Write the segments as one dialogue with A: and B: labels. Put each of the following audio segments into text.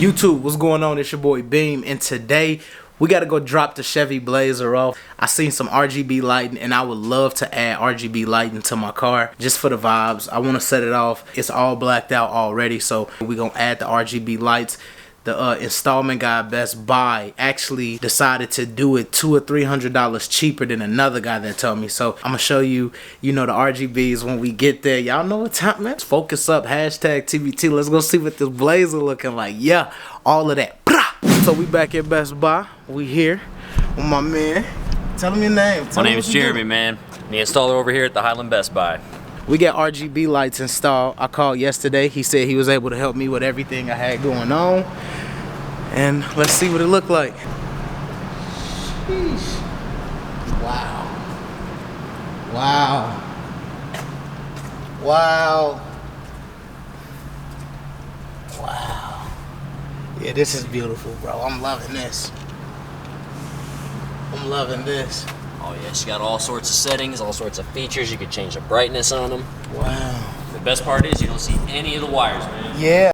A: YouTube, what's going on? It's your boy Beam, and today we gotta go drop the Chevy Blazer off. I seen some RGB lighting, and I would love to add RGB lighting to my car just for the vibes. I want to set it off. It's all blacked out already, so we gonna add the RGB lights. The installment guy Best Buy actually decided to do it $200 or $300 cheaper than another guy that told me. So I'm gonna show you, the RGBs when we get there. Y'all know what time, man. Focus up, hashtag TBT. Let's go see what this Blazer looking like. Yeah, all of that. So we back at Best Buy. We here with my man. Tell him your name.
B: My name is Jeremy, man. The installer over here at the Highland Best Buy.
A: We got RGB lights installed. I called yesterday. He said he was able to help me with everything I had going on. And let's see what it looked like. Sheesh. Wow. Wow. Wow. Wow. Yeah, this is beautiful, bro. I'm loving this. I'm loving this.
B: Oh yeah, she got all sorts of settings, all sorts of features. You can change the brightness on them.
A: Wow.
B: The best part is you don't see any of the wires, man.
A: Yeah.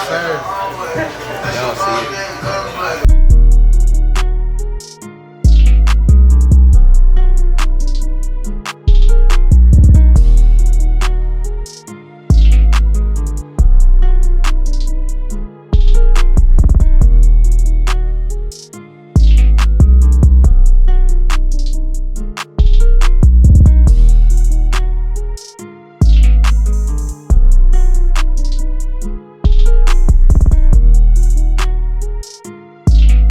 A: sir.